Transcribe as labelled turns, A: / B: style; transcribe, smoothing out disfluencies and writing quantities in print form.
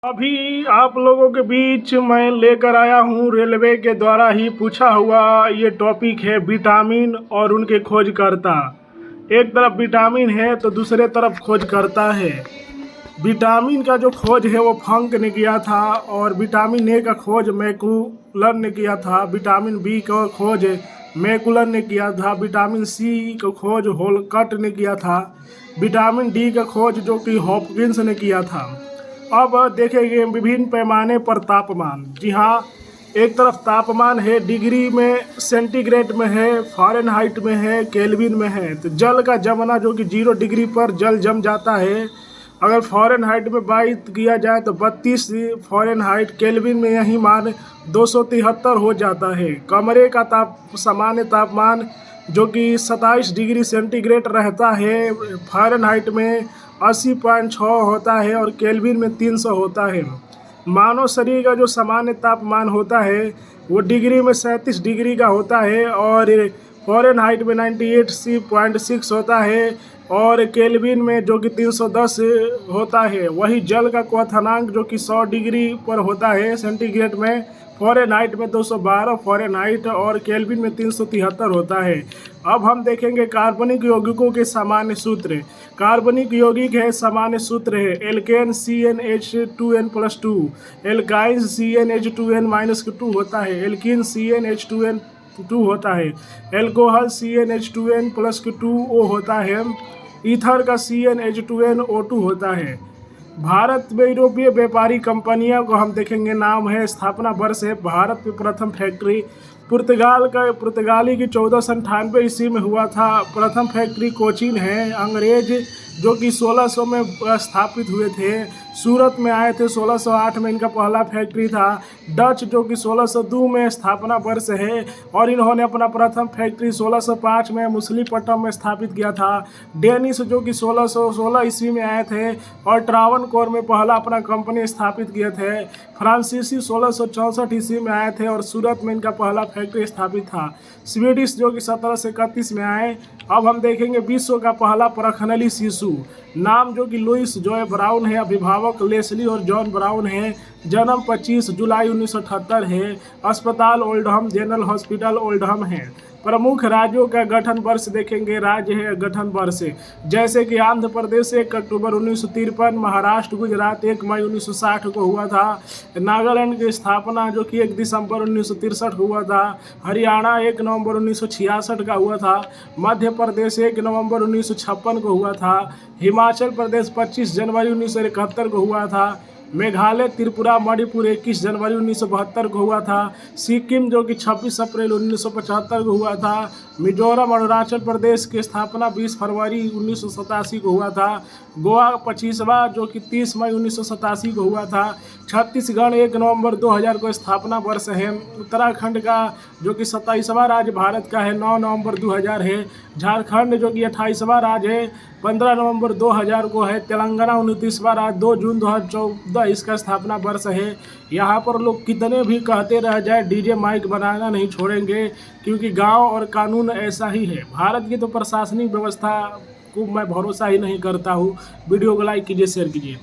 A: अभी आप लोगों के बीच मैं लेकर आया हूँ रेलवे के द्वारा ही पूछा हुआ ये टॉपिक है विटामिन और उनके खोजकर्ता। एक तरफ विटामिन है तो दूसरे तरफ खोजकर्ता है। विटामिन का जो खोज है वो फंक ने किया था और विटामिन ए का खोज मैकुलर ने किया था। विटामिन बी का खोज मैकुलर ने किया था। विटामिन सी का खोज होलकट ने किया था। विटामिन डी का खोज जो कि हॉपकिंस ने किया था। अब देखेंगे विभिन्न पैमाने पर तापमान। जी हाँ, एक तरफ तापमान है डिग्री में, सेंटीग्रेड में है, फ़ारेनहाइट में है, केल्विन में है। तो जल का जमना जो कि 0 डिग्री पर जल जम जाता है। अगर फ़ारेनहाइट में बात किया जाए तो 32 फ़ारेनहाइट, केल्विन में यही मान 273 हो जाता है। कमरे का सामान्य तापमान जो कि 27 डिग्री सेंटीग्रेड रहता है, फ़ारेनहाइट में 80.6 होता है और केल्विन में 300 होता है। मानव शरीर का जो सामान्य तापमान होता है वो डिग्री में 37 डिग्री का होता है और फ़ारेनहाइट में 98.6 होता है और केल्विन में जो कि 310 होता है। वही जल का क्वथनांक जो कि 100 डिग्री पर होता है सेंटीग्रेड में, फ़ारेनहाइट में 212 फ़ारेनहाइट और केल्विन में 373 होता है। अब हम देखेंगे कार्बनिक यौगिकों के सामान्य सूत्र। कार्बनिक यौगिक है सामान्य सूत्र है एल्केन CnH2n+2, एल्काइन CnH2n-2 होता है, एल्कीन CnH2n2 होता है, एल्कोहल CnH2n+2O होता है, ईथर का CnH2nO2 होता है। भारत में यूरोपीय व्यापारी कंपनियों को हम देखेंगे। नाम है, स्थापना वर्ष है। भारत में प्रथम फैक्ट्री पुर्तगाली की 1498 ईस्वी में हुआ था। प्रथम फैक्ट्री कोचीन है। अंग्रेज जो कि 1600 में स्थापित हुए थे, सूरत में आए थे। 1608 में इनका पहला फैक्ट्री था। डच जो कि 1602 में स्थापना वर्ष है और इन्होंने अपना प्रथम फैक्ट्री 1605 में मछलीपट्टनम में स्थापित किया था। डेनिश जो कि 1616 ईस्वी में आए थे और ट्रावनकोर में पहला अपना कंपनी स्थापित किए थे। फ्रांसीसी 1664 ईस्वी में आए थे और सूरत में इनका पहला फैक्ट्री स्थापित था। स्वीडिश जो कि 1731 में आए। अब हम देखेंगे विश्व का पहला परखनली शिशु। नाम जो कि लुइस जॉय ब्राउन है। अभिभावक लेस्ली और जॉन ब्राउन है। जन्म 25 जुलाई 1978 है। अस्पताल ओल्डहम जनरल हॉस्पिटल ओल्डहम है। प्रमुख राज्यों का गठन वर्ष देखेंगे। राज्य है गठन वर्ष जैसे कि आंध्र प्रदेश 1 अक्टूबर 1953, महाराष्ट्र गुजरात 1 मई 1960 को हुआ था। नागालैंड की स्थापना जो कि 1 दिसंबर 1963 हुआ था। हरियाणा 1 नवंबर 1966 का हुआ था। मध्य प्रदेश 1 नवंबर 1956 को हुआ था। हिमाचल प्रदेश 25 जनवरी 1971 को हुआ था। मेघालय, त्रिपुरा, मणिपुर 21 जनवरी 1972 को हुआ था। सिक्किम जो कि 26 अप्रैल 1975 को हुआ था। मिजोरम अरुणाचल प्रदेश की स्थापना 20 फरवरी 1987 को हुआ था। गोवा 25वां जो कि 30 मई 1987 को हुआ था। छत्तीसगढ़ 1 नवंबर 2000 को स्थापना वर्ष है। उत्तराखंड का जो कि 27वां राज्य भारत का है 9 नवंबर 2000 है। झारखंड जो कि 28वां राज्य है 15 नवंबर 2000 को है। तेलंगाना 29वां राज्य 2 जून 2014 इसका स्थापना वर्ष है। यहाँ पर लोग कितने भी कहते रह जाए डीजे माइक बनाना नहीं छोड़ेंगे क्योंकि गांव और कानून ऐसा ही है। भारत की तो प्रशासनिक व्यवस्था को मैं भरोसा ही नहीं करता हूँ। वीडियो को लाइक कीजिए, शेयर कीजिए।